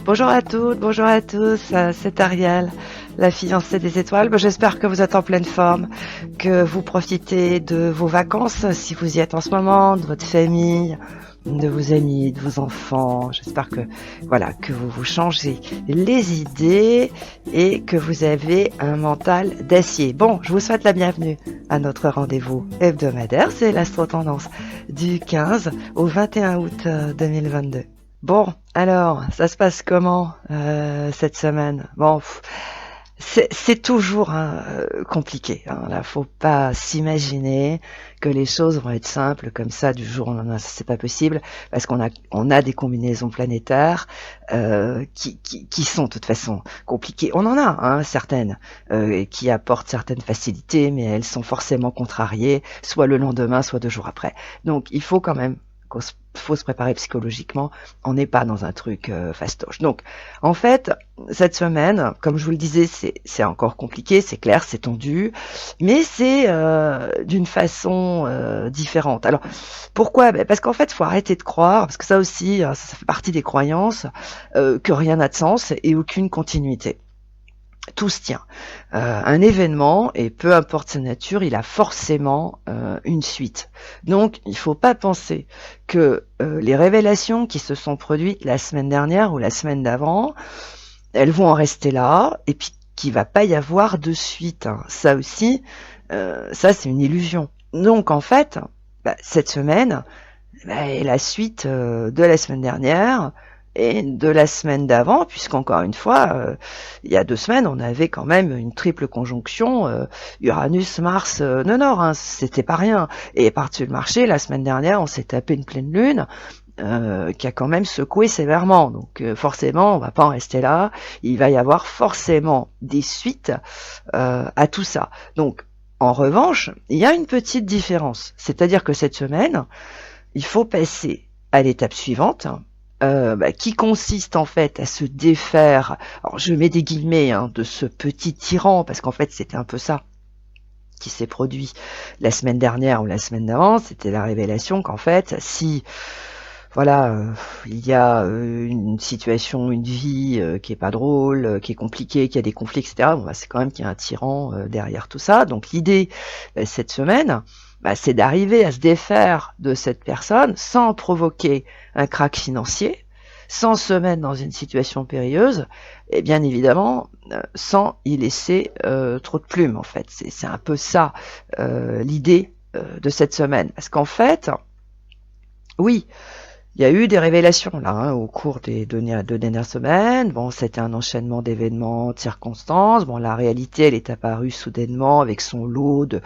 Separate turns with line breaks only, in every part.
Bonjour à toutes, bonjour à tous, c'est Ariel, la fiancée des étoiles. J'espère que vous êtes en pleine forme, que vous profitez de vos vacances, si vous y êtes en ce moment, de votre famille, de vos amis, de vos enfants. J'espère que, voilà, que vous vous changez les idées et que vous avez un mental d'acier. Bon, je vous souhaite la bienvenue à notre rendez-vous hebdomadaire. C'est l'Astro-Tendance du 15 au 21 août 2022. Bon, alors, ça se passe comment cette semaine? Bon, c'est toujours compliqué. Là, faut pas s'imaginer que les choses vont être simples comme ça du jour au lendemain. C'est pas possible parce qu'on a des combinaisons planétaires qui sont de toute façon compliquées. On en a certaines qui apportent certaines facilités, mais elles sont forcément contrariées, soit le lendemain, soit 2 jours après. Donc, il faut quand même faut se préparer psychologiquement, on n'est pas dans un truc fastoche. Donc, en fait, cette semaine, comme je vous le disais, c'est encore compliqué, c'est clair, c'est tendu, mais c'est d'une façon différente. Alors, pourquoi? Parce qu'en fait, il faut arrêter de croire, parce que ça aussi, ça fait partie des croyances, que rien n'a de sens et aucune continuité. Tout se tient. Un événement, et peu importe sa nature, il a forcément une suite. Donc, il ne faut pas penser que les révélations qui se sont produites la semaine dernière ou la semaine d'avant, elles vont en rester là, et puis qu'il va pas y avoir de suite. Ça aussi, ça c'est une illusion. Donc, en fait, cette semaine est la suite de la semaine dernière, et de la semaine d'avant, puisqu'encore une fois, il y a 2 semaines, on avait quand même une triple conjonction Uranus-Mars Nord, c'était pas rien. Et par-dessus le marché, la semaine dernière, on s'est tapé une pleine lune qui a quand même secoué sévèrement. Donc forcément, on va pas en rester là. Il va y avoir forcément des suites à tout ça. Donc, en revanche, il y a une petite différence. C'est-à-dire que cette semaine, il faut passer à l'étape suivante, qui consiste en fait à se défaire, alors je mets des guillemets, de ce petit tyran, parce qu'en fait c'était un peu ça qui s'est produit la semaine dernière ou la semaine d'avant, c'était la révélation qu'en fait, si voilà, il y a une situation, une vie qui est pas drôle, qui est compliquée, qui a des conflits, etc., c'est quand même qu'il y a un tyran derrière tout ça. Donc l'idée, cette semaine, c'est d'arriver à se défaire de cette personne sans provoquer un krach financier, sans se mettre dans une situation périlleuse, et bien évidemment sans y laisser trop de plumes en fait. C'est un peu ça l'idée de cette semaine. Parce qu'en fait, oui, il y a eu des révélations là au cours des 2 dernières semaines. Bon, c'était un enchaînement d'événements, de circonstances. Bon, la réalité, elle est apparue soudainement avec son lot de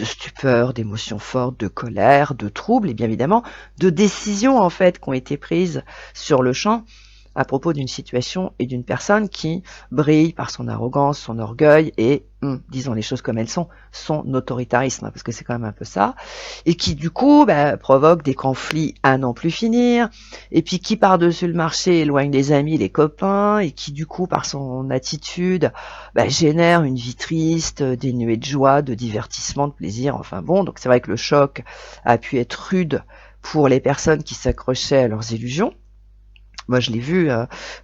stupeur, d'émotions fortes, de colère, de troubles et bien évidemment de décisions en fait qui ont été prises sur le champ à propos d'une situation et d'une personne qui brille par son arrogance, son orgueil et, disons les choses comme elles sont, son autoritarisme, parce que c'est quand même un peu ça, et qui du coup provoque des conflits à n'en plus finir, et puis qui par-dessus le marché éloigne les amis, les copains, et qui du coup par son attitude génère une vie triste, dénuée de joie, de divertissement, de plaisir, enfin bon, donc c'est vrai que le choc a pu être rude pour les personnes qui s'accrochaient à leurs illusions. Moi, je l'ai vu,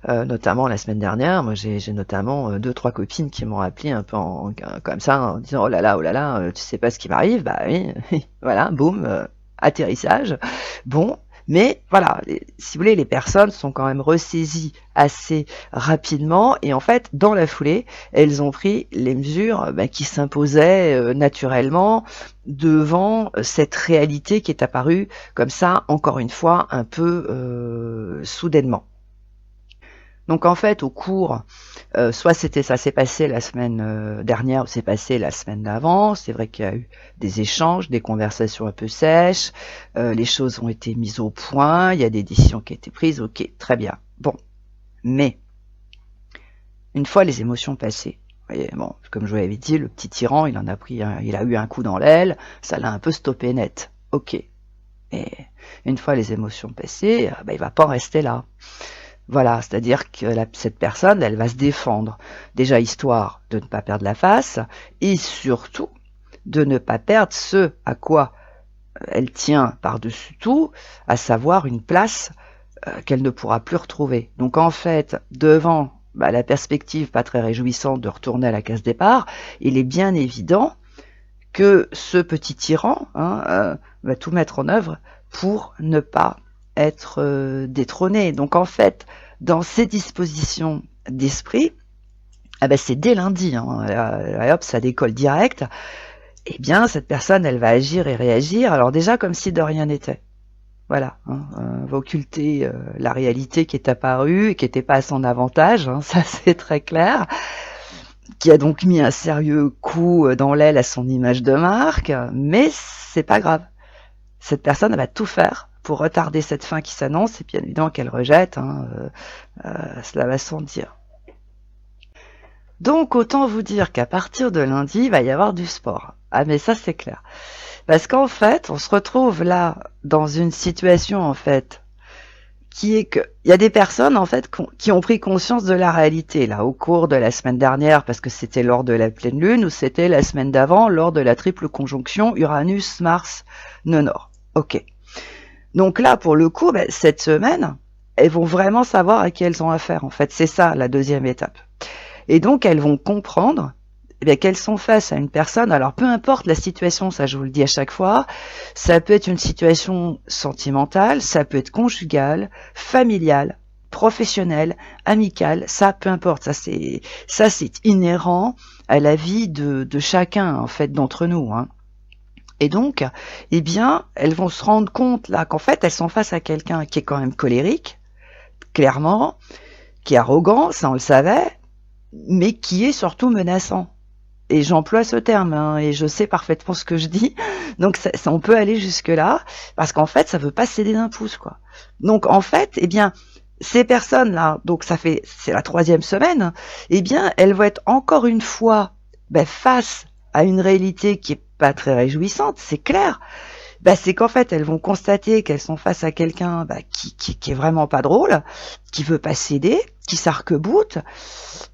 notamment la semaine dernière. Moi, j'ai notamment 2-3 copines qui m'ont appelé un peu comme ça, en disant oh là là, tu sais pas ce qui m'arrive. Bah oui, voilà, boum, atterrissage. Bon, mais voilà, si vous voulez, les personnes sont quand même ressaisies assez rapidement et en fait, dans la foulée, elles ont pris les mesures qui s'imposaient naturellement devant cette réalité qui est apparue comme ça, encore une fois, un peu soudainement. Donc en fait, au cours, soit ça s'est passé la semaine dernière, ou c'est passé la semaine d'avant. C'est vrai qu'il y a eu des échanges, des conversations un peu sèches, les choses ont été mises au point, il y a des décisions qui ont été prises, ok, très bien. Bon, mais une fois les émotions passées, vous voyez, bon, comme je vous l'avais dit, le petit tyran, il a eu un coup dans l'aile, ça l'a un peu stoppé net. Ok. Et une fois les émotions passées, il va pas en rester là. Voilà, c'est-à-dire que cette personne, elle va se défendre. Déjà, histoire de ne pas perdre la face, et surtout, de ne pas perdre ce à quoi elle tient par-dessus tout, à savoir une place qu'elle ne pourra plus retrouver. Donc en fait, devant la perspective pas très réjouissante de retourner à la case départ, il est bien évident que ce petit tyran va tout mettre en œuvre pour ne pas être détrôné. Donc en fait, dans ses dispositions d'esprit, c'est dès lundi, hop, ça décolle direct, eh bien cette personne, elle va agir et réagir, alors déjà comme si de rien n'était. Voilà, va occulter la réalité qui est apparue et qui n'était pas à son avantage, ça c'est très clair, qui a donc mis un sérieux coup dans l'aile à son image de marque, mais c'est pas grave. Cette personne, elle va tout faire pour retarder cette fin qui s'annonce, et bien évidemment qu'elle rejette, cela va sans dire. Donc autant vous dire qu'à partir de lundi, il va y avoir du sport. Ah mais ça c'est clair. Parce qu'en fait, on se retrouve là dans une situation en fait qui est que il y a des personnes en fait qui ont pris conscience de la réalité là au cours de la semaine dernière parce que c'était lors de la pleine lune ou c'était la semaine d'avant lors de la triple conjonction Uranus-Mars-Nord. Ok. Donc là pour le coup, cette semaine, elles vont vraiment savoir à qui elles ont affaire en fait. C'est ça la deuxième étape. Et donc elles vont comprendre qu'elles sont face à une personne, alors peu importe la situation, ça je vous le dis à chaque fois, ça peut être une situation sentimentale, ça peut être conjugale, familiale, professionnelle, amicale, ça peu importe, ça c'est inhérent à la vie de chacun en fait d'entre nous. Et donc, eh bien, elles vont se rendre compte là qu'en fait elles sont face à quelqu'un qui est quand même colérique, clairement, qui est arrogant, ça on le savait, mais qui est surtout menaçant. Et j'emploie ce terme, et je sais parfaitement ce que je dis, donc ça, on peut aller jusque-là, parce qu'en fait, ça veut pas céder d'un pouce, quoi. Donc en fait, eh bien, ces personnes-là, donc c'est la 3e semaine, eh bien, elles vont être encore une fois face à une réalité qui est pas très réjouissante, c'est clair. C'est qu'en fait, elles vont constater qu'elles sont face à quelqu'un qui est vraiment pas drôle, qui veut pas céder, qui s'arc-boute,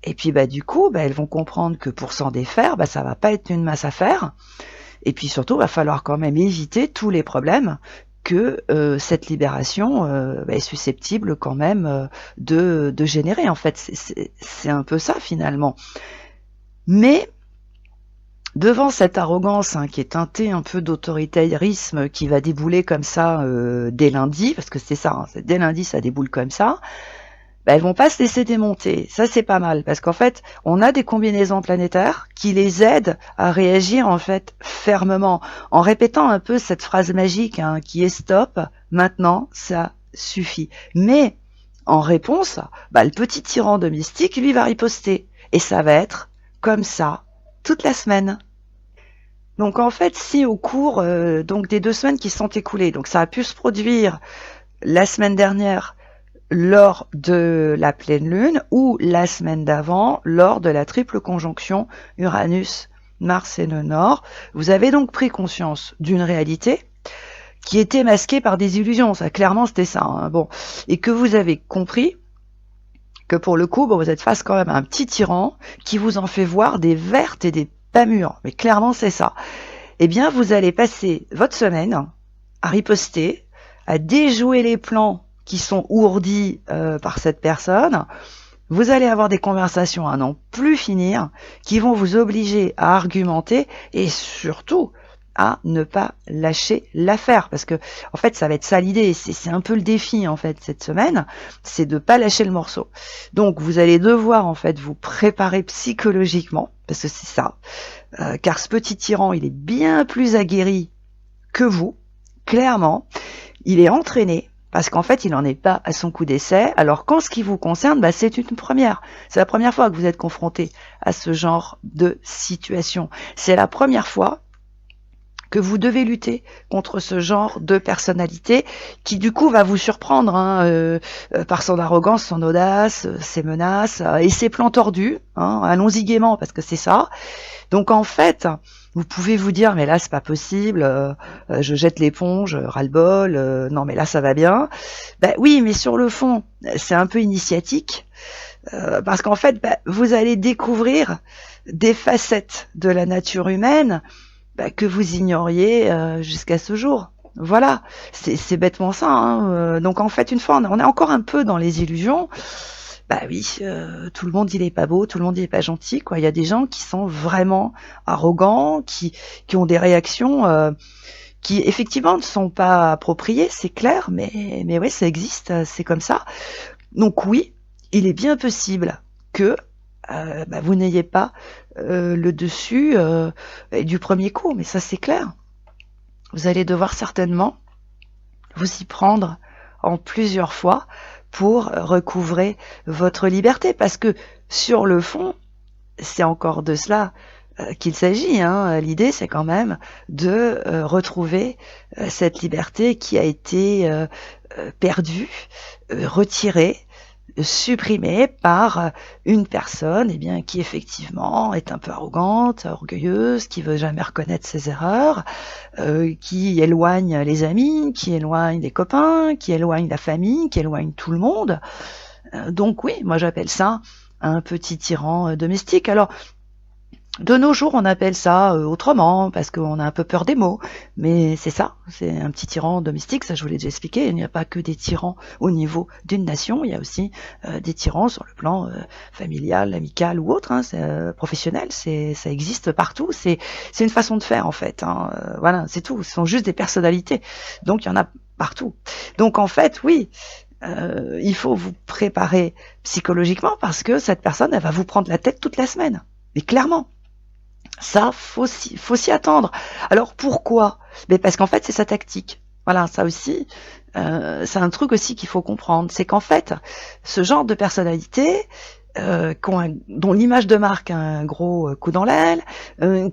et puis du coup, elles vont comprendre que pour s'en défaire, ça va pas être une masse à faire, et puis surtout, va falloir quand même éviter tous les problèmes que cette libération est susceptible quand même de générer. En fait, c'est un peu ça finalement. Mais devant cette arrogance qui est teintée un peu d'autoritarisme qui va débouler comme ça dès lundi, parce que c'est ça, dès lundi ça déboule comme ça, elles vont pas se laisser démonter. Ça c'est pas mal, parce qu'en fait on a des combinaisons planétaires qui les aident à réagir en fait fermement, en répétant un peu cette phrase magique qui est stop, maintenant ça suffit. Mais en réponse, le petit tyran domestique lui va riposter, et ça va être comme ça toute la semaine. Donc en fait, si au cours donc des 2 semaines qui se sont écoulées, donc ça a pu se produire la semaine dernière lors de la pleine lune ou la semaine d'avant lors de la triple conjonction Uranus, Mars et le Nord, vous avez donc pris conscience d'une réalité qui était masquée par des illusions. Ça, clairement, c'était ça. Bon, et que vous avez compris que pour le coup, vous êtes face quand même à un petit tyran qui vous en fait voir des vertes et des pas mûres. Mais clairement, c'est ça. Eh bien, vous allez passer votre semaine à riposter, à déjouer les plans qui sont ourdis par cette personne. Vous allez avoir des conversations à n'en plus finir qui vont vous obliger à argumenter et surtout à ne pas lâcher l'affaire, parce que en fait ça va être ça l'idée, c'est un peu le défi en fait cette semaine, c'est de pas lâcher le morceau. Donc vous allez devoir en fait vous préparer psychologiquement, parce que c'est ça, car ce petit tyran il est bien plus aguerri que vous, clairement, il est entraîné, parce qu'en fait il n'en est pas à son coup d'essai, alors qu'en ce qui vous concerne, c'est une première. C'est la première fois que vous êtes confronté à ce genre de situation. C'est la première fois que vous devez lutter contre ce genre de personnalité qui du coup va vous surprendre par son arrogance, son audace, ses menaces et ses plans tordus. Allons-y gaiement parce que c'est ça. Donc en fait, vous pouvez vous dire mais là c'est pas possible, je jette l'éponge, ras-le-bol, non mais là ça va bien. Oui, mais sur le fond, c'est un peu initiatique parce qu'en fait, vous allez découvrir des facettes de la nature humaine que vous ignoriez jusqu'à ce jour. Voilà, c'est bêtement ça, hein. Donc en fait, une fois, on est encore un peu dans les illusions. Bah oui, tout le monde il est pas beau, tout le monde il est pas gentil, quoi. Il y a des gens qui sont vraiment arrogants, qui ont des réactions qui effectivement ne sont pas appropriées, c'est clair, mais oui, ça existe, c'est comme ça. Donc oui, il est bien possible que vous n'ayez pas le dessus du premier coup, mais ça c'est clair. Vous allez devoir certainement vous y prendre en plusieurs fois pour recouvrer votre liberté, parce que sur le fond, c'est encore de cela qu'il s'agit, hein. L'idée, c'est quand même de retrouver cette liberté qui a été perdue, retirée, supprimée par une personne qui effectivement est un peu arrogante, orgueilleuse, qui veut jamais reconnaître ses erreurs, qui éloigne les amis, qui éloigne les copains, qui éloigne la famille, qui éloigne tout le monde. Donc oui, moi j'appelle ça un petit tyran domestique. Alors, de nos jours, on appelle ça autrement, parce qu'on a un peu peur des mots, mais c'est ça, c'est un petit tyran domestique, ça je vous l'ai déjà expliqué, il n'y a pas que des tyrans au niveau d'une nation, il y a aussi des tyrans sur le plan familial, amical ou autre, hein, professionnel, ça existe partout, c'est une façon de faire en fait, hein, voilà, c'est tout, ce sont juste des personnalités, donc il y en a partout. Donc en fait, oui, il faut vous préparer psychologiquement parce que cette personne, elle va vous prendre la tête toute la semaine, mais clairement. Ça, faut s'y attendre. Alors pourquoi? Mais parce qu'en fait, c'est sa tactique. Voilà, ça aussi, c'est un truc aussi qu'il faut comprendre. C'est qu'en fait, ce genre de personnalité, dont l'image de marque a un gros coup dans l'aile,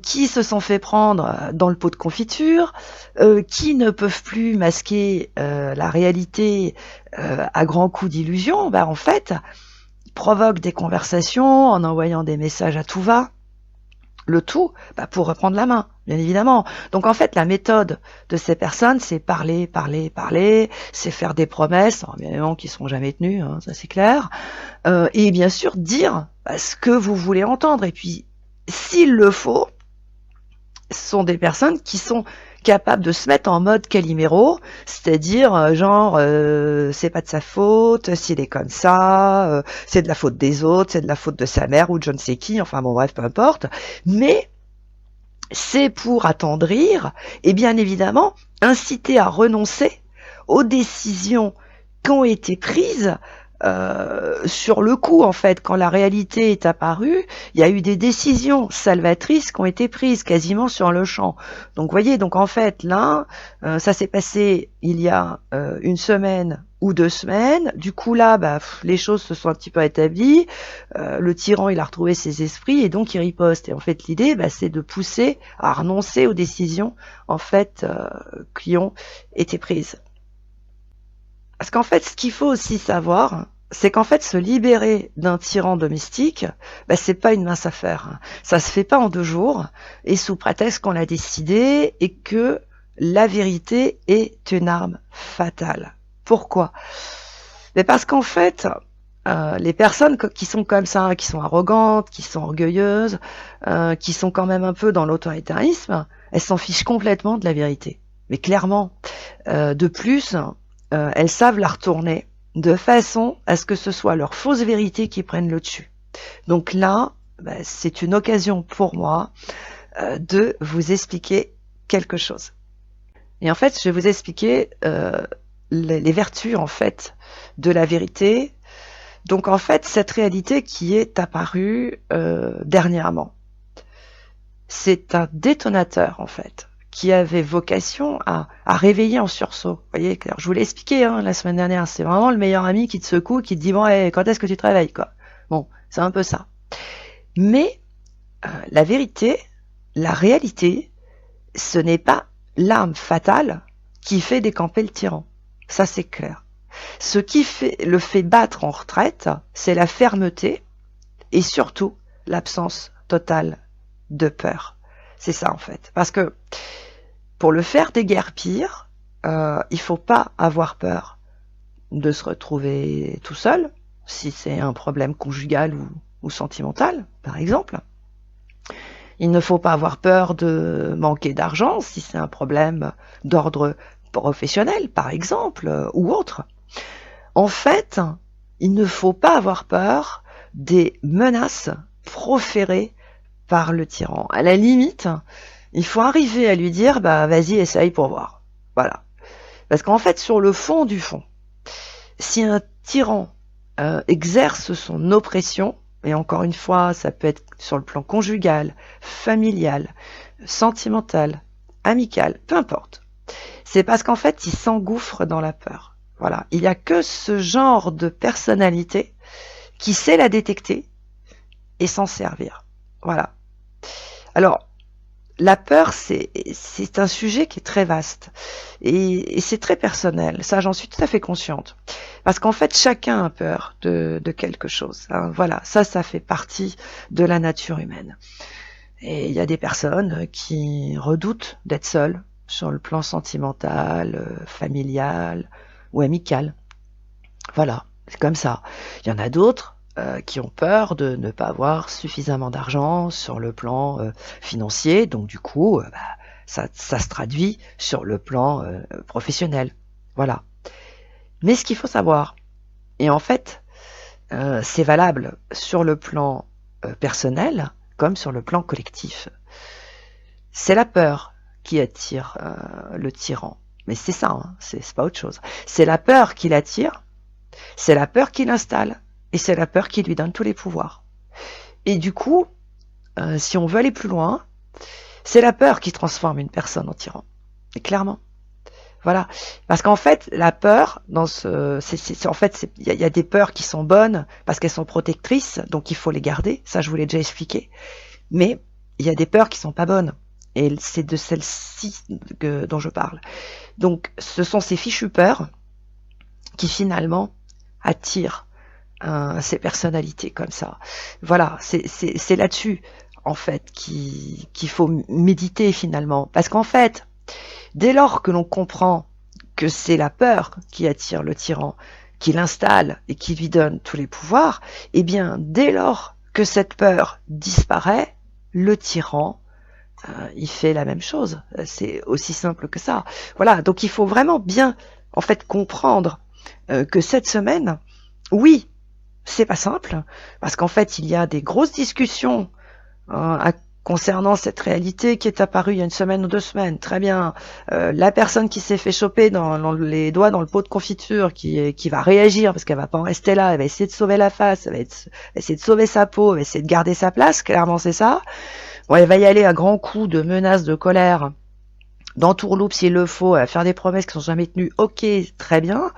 qui se sont fait prendre dans le pot de confiture, qui ne peuvent plus masquer la réalité à grands coups d'illusion, en fait, provoquent des conversations en envoyant des messages à tout va. Le tout pour reprendre la main, bien évidemment. Donc en fait, la méthode de ces personnes, c'est parler, parler, parler, c'est faire des promesses, bien évidemment qui ne seront jamais tenues, hein, ça c'est clair, et bien sûr dire ce que vous voulez entendre. Et puis, s'il le faut, ce sont des personnes qui sont capables de se mettre en mode Calimero, c'est-à-dire c'est pas de sa faute, s'il est comme ça, c'est de la faute des autres, c'est de la faute de sa mère ou de je ne sais qui, enfin bon bref, peu importe, mais c'est pour attendrir et bien évidemment inciter à renoncer aux décisions qui ont été prises sur le coup, en fait, quand la réalité est apparue, il y a eu des décisions salvatrices qui ont été prises quasiment sur le champ. Donc, vous voyez, donc en fait, là, ça s'est passé il y a une semaine ou 2 semaines. Du coup, là, les choses se sont un petit peu établies. Le tyran, il a retrouvé ses esprits et donc il riposte. Et en fait, l'idée, c'est de pousser à renoncer aux décisions, en fait, qui ont été prises. Parce qu'en fait, ce qu'il faut aussi savoir, c'est qu'en fait, se libérer d'un tyran domestique, c'est pas une mince affaire. Ça se fait pas en 2 jours, et sous prétexte qu'on l'a décidé, et que la vérité est une arme fatale. Pourquoi? Mais parce qu'en fait, les personnes qui sont comme ça, qui sont arrogantes, qui sont orgueilleuses, qui sont quand même un peu dans l'autoritarisme, elles s'en fichent complètement de la vérité. Mais clairement, de plus, elles savent la retourner de façon à ce que ce soit leur fausse vérité qui prenne le dessus. Donc là, c'est une occasion pour moi de vous expliquer quelque chose. Et en fait, je vais vous expliquer les vertus en fait de la vérité. Donc en fait, cette réalité qui est apparue dernièrement, c'est un détonateur en fait, qui avait vocation à réveiller en sursaut. Vous voyez, je vous l'ai expliqué la semaine dernière, c'est vraiment le meilleur ami qui te secoue, qui te dit bon, quand est-ce que tu te réveilles quoi. Bon, c'est un peu ça. Mais la vérité, la réalité, ce n'est pas l'arme fatale qui fait décamper le tyran. Ça c'est clair. Ce qui le fait battre en retraite, c'est la fermeté et surtout l'absence totale de peur. C'est ça en fait. Parce que pour le faire déguerpir, il faut pas avoir peur de se retrouver tout seul, si c'est un problème conjugal ou sentimental, par exemple. Il ne faut pas avoir peur de manquer d'argent si c'est un problème d'ordre professionnel, par exemple, ou autre. En fait, il ne faut pas avoir peur des menaces proférées par le tyran. À la limite, il faut arriver à lui dire, bah vas-y, essaye pour voir. Voilà. Parce qu'en fait, sur le fond du fond, si un tyran exerce son oppression, et encore une fois, ça peut être sur le plan conjugal, familial, sentimental, amical, peu importe. C'est parce qu'en fait, il s'engouffre dans la peur. Voilà. Il n'y a que ce genre de personnalité qui sait la détecter et s'en servir. Voilà. Alors, la peur, c'est un sujet qui est très vaste et c'est très personnel. Ça, j'en suis tout à fait consciente. Parce qu'en fait, chacun a peur de quelque chose. Hein. Voilà, ça fait partie de la nature humaine. Et il y a des personnes qui redoutent d'être seules sur le plan sentimental, familial ou amical. Voilà, c'est comme ça. Il y en a d'autres qui ont peur de ne pas avoir suffisamment d'argent sur le plan financier, donc du coup, ça se traduit sur le plan professionnel. Voilà. Mais ce qu'il faut savoir, et en fait, c'est valable sur le plan personnel comme sur le plan collectif, c'est la peur qui attire le tyran. Mais c'est ça, hein, c'est pas autre chose. C'est la peur qui l'attire, c'est la peur qui l'installe, et c'est la peur qui lui donne tous les pouvoirs. Et du coup, si on veut aller plus loin, c'est la peur qui transforme une personne en tyran. Et clairement. Voilà. Parce qu'en fait, la peur, il y a des peurs qui sont bonnes parce qu'elles sont protectrices, donc il faut les garder. Ça, je vous l'ai déjà expliqué. Mais il y a des peurs qui sont pas bonnes. Et c'est de celles-ci dont je parle. Donc, ce sont ces fichues peurs qui finalement attirent ces personnalités comme ça. Voilà, c'est là-dessus en fait qu'il faut méditer finalement, parce qu'en fait, dès lors que l'on comprend que c'est la peur qui attire le tyran, qui l'installe et qui lui donne tous les pouvoirs, eh bien, dès lors que cette peur disparaît, le tyran il fait la même chose. C'est aussi simple que ça. Voilà, donc il faut vraiment bien en fait comprendre que cette semaine, oui, c'est pas simple, parce qu'en fait, il y a des grosses discussions concernant cette réalité qui est apparue il y a une semaine ou 2 semaines. Très bien. La personne qui s'est fait choper dans les doigts dans le pot de confiture, qui va réagir, parce qu'elle va pas en rester là, elle va essayer de sauver la face, elle va essayer de sauver sa peau, elle va essayer de garder sa place, clairement c'est ça. Bon, elle va y aller à grands coups de menaces, de colère, d'entourloupe s'il le faut, à faire des promesses qui sont jamais tenues. Ok, très bien.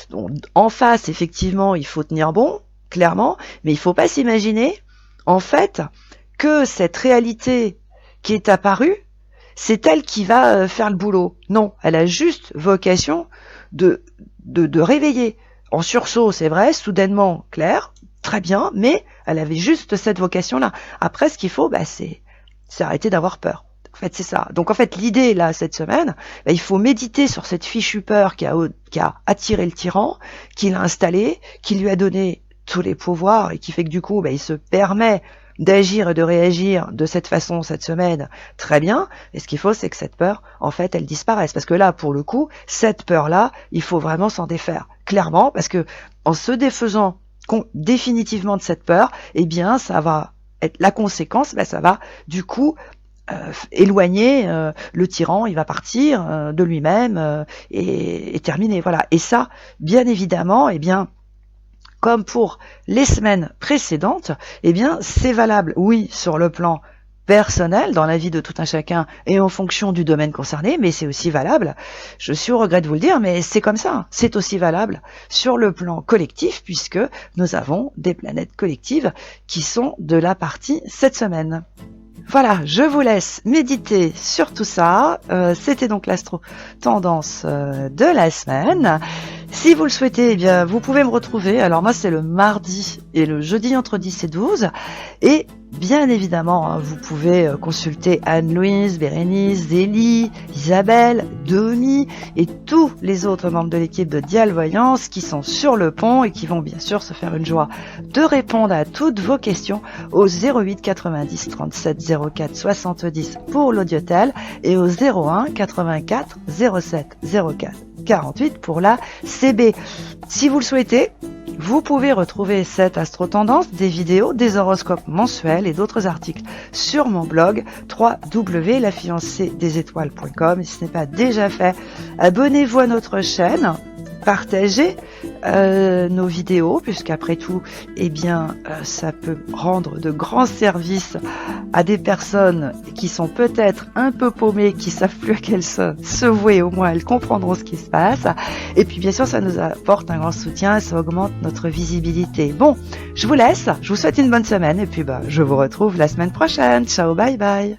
Donc, en face, effectivement, il faut tenir bon, clairement, mais il faut pas s'imaginer, en fait, que cette réalité qui est apparue, c'est elle qui va faire le boulot. Non, elle a juste vocation de réveiller. En sursaut, c'est vrai, soudainement, clair, très bien, mais elle avait juste cette vocation-là. Après, ce qu'il faut, c'est arrêter d'avoir peur. En fait, c'est ça. Donc, en fait, l'idée, là, cette semaine, il faut méditer sur cette fichue peur qui a attiré le tyran, qui l'a installé, qui lui a donné tous les pouvoirs et qui fait que du coup, il se permet d'agir et de réagir de cette façon cette semaine. Très bien. Et ce qu'il faut, c'est que cette peur, en fait, elle disparaisse. Parce que là, pour le coup, cette peur-là, il faut vraiment s'en défaire. Clairement, parce que en se défaisant définitivement de cette peur, eh bien, ça va être la conséquence, ça va, du coup, éloigner le tyran, il va partir de lui-même et terminer. Voilà. Et ça, bien évidemment, eh bien, comme pour les semaines précédentes, eh bien, c'est valable, oui, sur le plan personnel, dans la vie de tout un chacun et en fonction du domaine concerné, mais c'est aussi valable, je suis au regret de vous le dire, mais c'est comme ça, c'est aussi valable sur le plan collectif, puisque nous avons des planètes collectives qui sont de la partie cette semaine. Voilà, je vous laisse méditer sur tout ça. C'était donc l'astro tendance de la semaine. Si vous le souhaitez, eh bien, vous pouvez me retrouver. Alors moi, c'est le mardi et le jeudi entre 10 et 12. Et Bien évidemment, vous pouvez consulter Anne-Louise, Bérénice, Zélie, Isabelle, Domi et tous les autres membres de l'équipe de Dial Voyance qui sont sur le pont et qui vont bien sûr se faire une joie de répondre à toutes vos questions au 08 90 37 04 70 pour l'Audiotel et au 01 84 07 04 48 pour la CB. Si vous le souhaitez, vous pouvez retrouver cette astro-tendance, des vidéos, des horoscopes mensuels et d'autres articles sur mon blog www.lafiancéedesétoiles.com. Et si ce n'est pas déjà fait, abonnez-vous à notre chaîne, partagez nos vidéos, puisqu'après tout, ça peut rendre de grands services à des personnes qui sont peut-être un peu paumées, qui savent plus à quelle se vouer, au moins elles comprendront ce qui se passe. Et puis bien sûr, ça nous apporte un grand soutien et ça augmente notre visibilité. Bon, je vous laisse, je vous souhaite une bonne semaine et puis je vous retrouve la semaine prochaine. Ciao, bye bye.